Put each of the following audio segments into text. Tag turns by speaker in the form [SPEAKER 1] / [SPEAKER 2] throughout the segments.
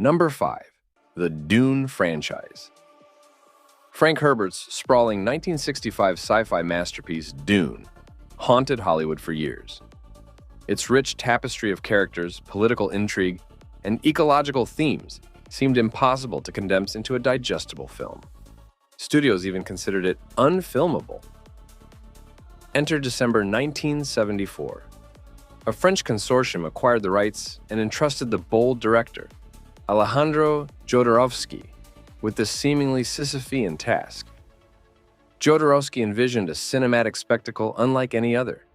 [SPEAKER 1] Number 5. The Dune franchise. Frank Herbert's sprawling 1965 sci-fi masterpiece, Dune, haunted Hollywood for years. Its rich tapestry of characters, political intrigue, and ecological themes seemed impossible to condense into a digestible film. Studios even considered it unfilmable. Enter December 1974. A French consortium acquired the rights and entrusted the bold director, Alejandro Jodorowsky, with this seemingly Sisyphean task. Jodorowsky envisioned a cinematic spectacle unlike any other.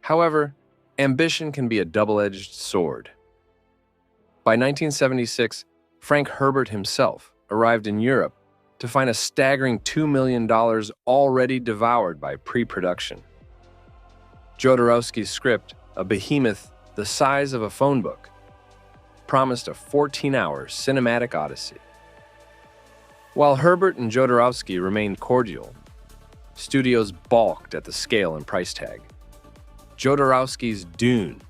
[SPEAKER 1] However, ambition can be a double-edged sword. By 1976, Frank Herbert himself arrived in Europe to find a staggering $2 million already devoured by pre-production. Jodorowsky's script, a behemoth the size of a phone book, promised a 14-hour cinematic odyssey. While Herbert and Jodorowsky remained cordial, studios balked at the scale and price tag. Jodorowsky's Dune,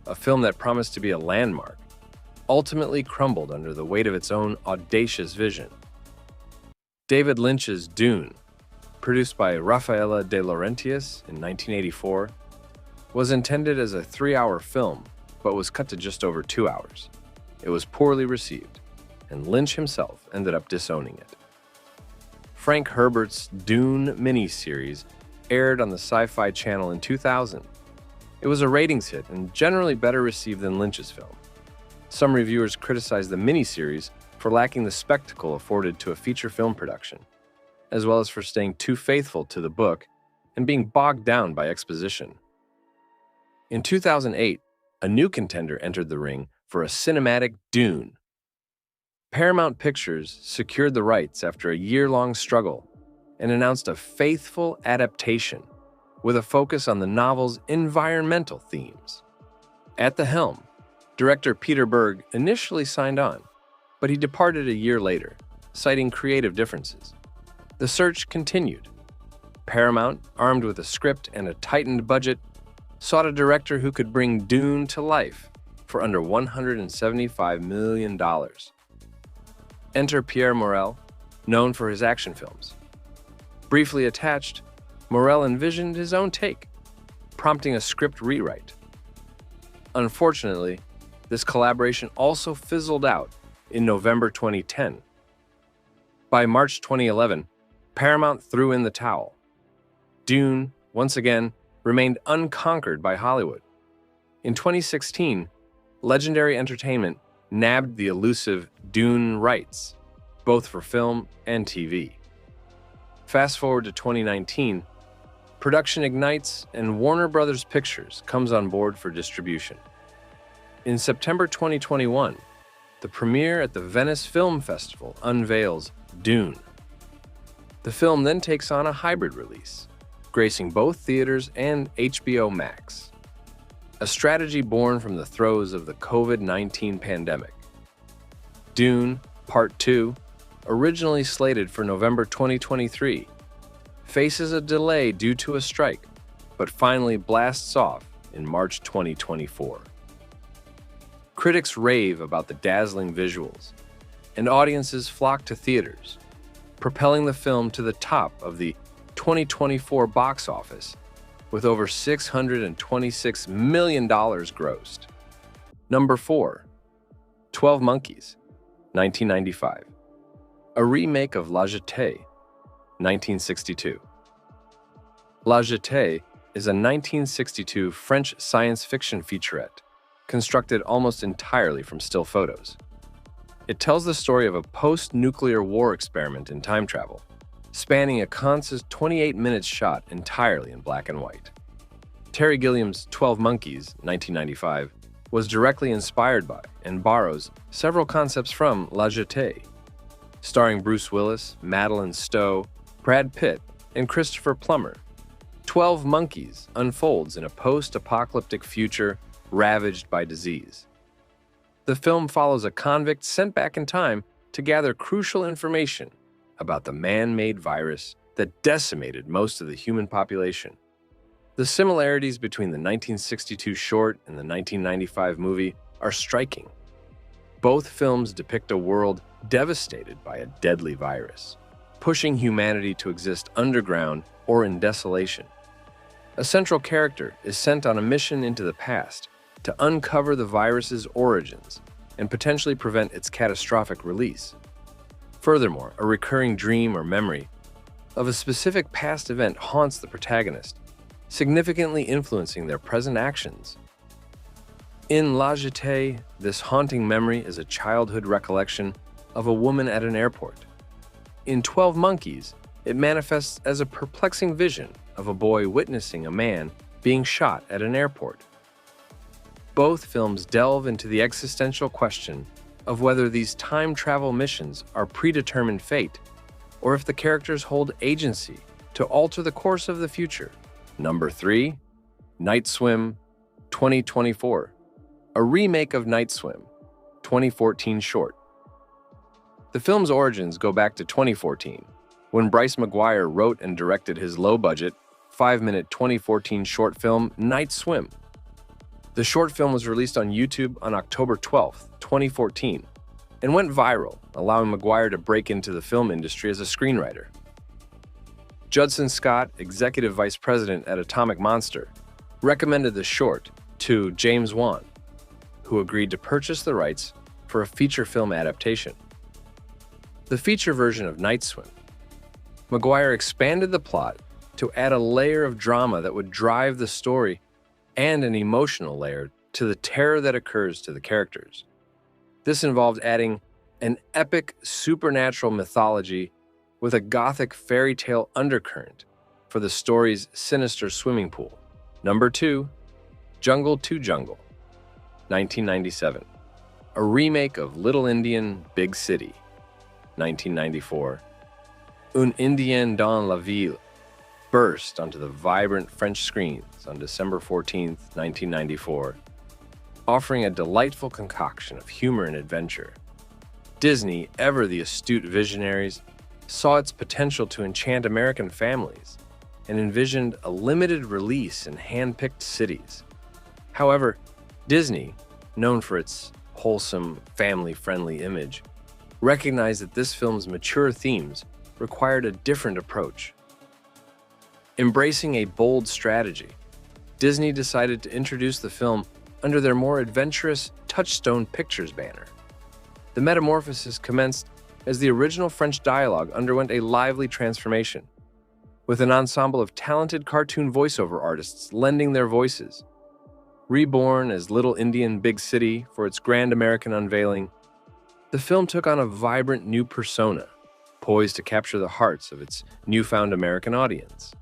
[SPEAKER 1] a film that promised to be a landmark, ultimately crumbled under the weight of its own audacious vision. David Lynch's Dune, produced by Rafaela de Laurentiis in 1984, was intended as a 3-hour film, but was cut to just over 2 hours. It was poorly received, and Lynch himself ended up disowning it. Frank Herbert's Dune miniseries aired on the Sci-Fi Channel in 2000. It was a ratings hit and generally better received than Lynch's film. Some reviewers criticized the miniseries for lacking the spectacle afforded to a feature film production, as well as for staying too faithful to the book and being bogged down by exposition. In 2008, a new contender entered the ring for a cinematic Dune. Paramount Pictures secured the rights after a year-long struggle and announced a faithful adaptation with a focus on the novel's environmental themes. At the helm, director Peter Berg initially signed on, but he departed a year later, citing creative differences. The search continued. Paramount, armed with a script and a tightened budget, sought a director who could bring Dune to life for under $175 million. Enter Pierre Morel, known for his action films. Briefly attached, Morel envisioned his own take, prompting a script rewrite. Unfortunately, this collaboration also fizzled out in November 2010. By March 2011, Paramount threw in the towel. Dune, once again, remained unconquered by Hollywood. In 2016, Legendary Entertainment nabbed the elusive Dune rights, both for film and TV. Fast forward to 2019, production ignites and Warner Bros. Pictures comes on board for distribution. In September 2021, the premiere at the Venice Film Festival unveils Dune. The film then takes on a hybrid release, gracing both theaters and HBO Max. A strategy born from the throes of the COVID-19 pandemic. Dune Part 2, originally slated for November 2023, faces a delay due to a strike, but finally blasts off in March 2024. Critics rave about the dazzling visuals, and audiences flock to theaters, propelling the film to the top of the 2024 box office with over $626 million grossed. Number 4. 12 Monkeys, 1995. A remake of La Jetée, 1962. La Jetée is a 1962 French science fiction featurette constructed almost entirely from still photos. It tells the story of a post-nuclear war experiment in time travel, spanning a conscious 28 minutes shot entirely in black and white. Terry Gilliam's 12 Monkeys, 1995, was directly inspired by and borrows several concepts from La Jetée. Starring Bruce Willis, Madeleine Stowe, Brad Pitt, and Christopher Plummer, 12 Monkeys unfolds in a post-apocalyptic future ravaged by disease. The film follows a convict sent back in time to gather crucial information about the man-made virus that decimated most of the human population. The similarities between the 1962 short and the 1995 movie are striking. Both films depict a world devastated by a deadly virus, pushing humanity to exist underground or in desolation. A central character is sent on a mission into the past to uncover the virus's origins and potentially prevent its catastrophic release. Furthermore, a recurring dream or memory of a specific past event haunts the protagonist, significantly influencing their present actions. In La Jetée, this haunting memory is a childhood recollection of a woman at an airport. In 12 Monkeys, it manifests as a perplexing vision of a boy witnessing a man being shot at an airport. Both films delve into the existential question of whether these time travel missions are predetermined fate or if the characters hold agency to alter the course of the future. Number 3. Night Swim 2024. A remake of Night Swim, 2014 short. The film's origins go back to 2014, when Bryce McGuire wrote and directed his low-budget, 5-minute 2014 short film Night Swim. The short film was released on YouTube on October 12, 2014, and went viral, allowing McGuire to break into the film industry as a screenwriter. Judson Scott, executive vice president at Atomic Monster, recommended the short to James Wan, who agreed to purchase the rights for a feature film adaptation. The feature version of Night Swim, McGuire expanded the plot to add a layer of drama that would drive the story and an emotional layer to the terror that occurs to the characters. This involved adding an epic supernatural mythology with a gothic fairy tale undercurrent for the story's sinister swimming pool. Number 2, Jungle to Jungle, 1997. A remake of Little Indian, Big City, 1994. Un Indien dans la Ville burst onto the vibrant French screens on December 14, 1994, offering a delightful concoction of humor and adventure. Disney, ever the astute visionaries, saw its potential to enchant American families and envisioned a limited release in hand-picked cities. However, Disney, known for its wholesome, family-friendly image, recognized that this film's mature themes required a different approach. Embracing a bold strategy, Disney decided to introduce the film under their more adventurous Touchstone Pictures banner. The metamorphosis commenced as the original French dialogue underwent a lively transformation, with an ensemble of talented cartoon voiceover artists lending their voices. Reborn as Little Indian Big City for its grand American unveiling, the film took on a vibrant new persona, poised to capture the hearts of its newfound American audience.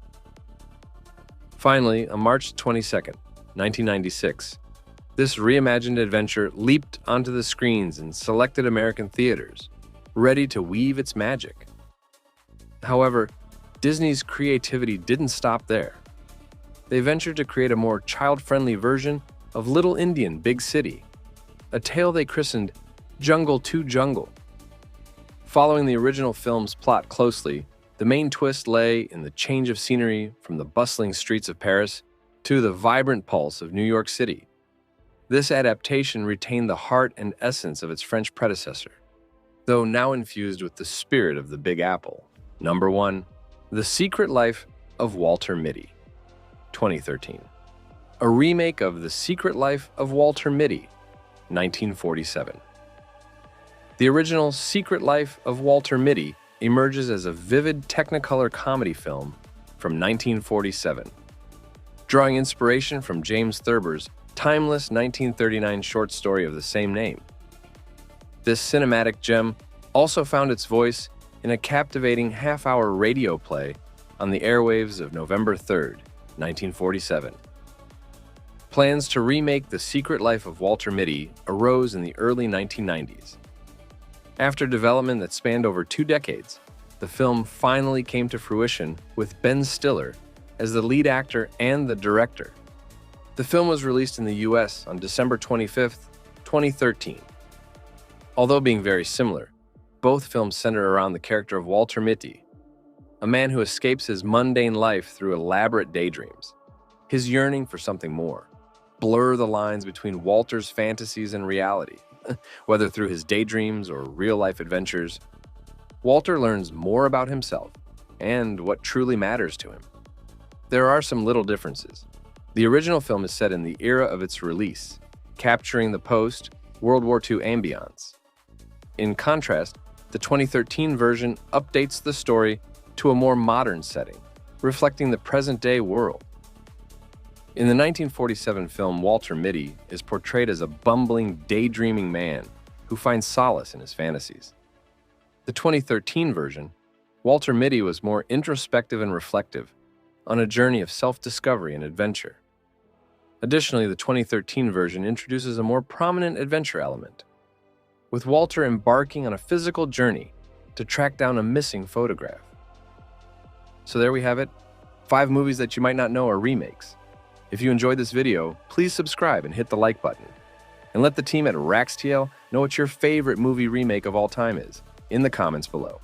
[SPEAKER 1] Finally, on March 22, 1996, this reimagined adventure leaped onto the screens in selected American theaters, ready to weave its magic. However, Disney's creativity didn't stop there. They ventured to create a more child-friendly version of Little Indian Big City, a tale they christened Jungle to Jungle. Following the original film's plot closely, the main twist lay in the change of scenery from the bustling streets of Paris to the vibrant pulse of New York City. This adaptation retained the heart and essence of its French predecessor, though now infused with the spirit of the Big Apple. Number 1. The Secret Life of Walter Mitty, 2013. A remake of The Secret Life of Walter Mitty, 1947. The original Secret Life of Walter Mitty emerges as a vivid Technicolor comedy film from 1947, drawing inspiration from James Thurber's timeless 1939 short story of the same name. This cinematic gem also found its voice in a captivating half-hour radio play on the airwaves of November 3, 1947. Plans to remake The Secret Life of Walter Mitty arose in the early 1990s. After development that spanned over 2 decades, the film finally came to fruition with Ben Stiller as the lead actor and the director. The film was released in the US on December 25, 2013. Although being very similar, both films center around the character of Walter Mitty, a man who escapes his mundane life through elaborate daydreams. His yearning for something more blur the lines between Walter's fantasies and reality, Whether through his daydreams or real-life adventures, Walter learns more about himself and what truly matters to him. There are some little differences. The original film is set in the era of its release, capturing the post-World War II ambience. In contrast, the 2013 version updates the story to a more modern setting, reflecting the present-day world. In the 1947 film, Walter Mitty is portrayed as a bumbling, daydreaming man who finds solace in his fantasies. The 2013 version, Walter Mitty was more introspective and reflective, on a journey of self-discovery and adventure. Additionally, the 2013 version introduces a more prominent adventure element, with Walter embarking on a physical journey to track down a missing photograph. So there we have it, 5 movies that you might not know are remakes. If you enjoyed this video, please subscribe and hit the like button. And let the team at RaxtL know what your favorite movie remake of all time is in the comments below.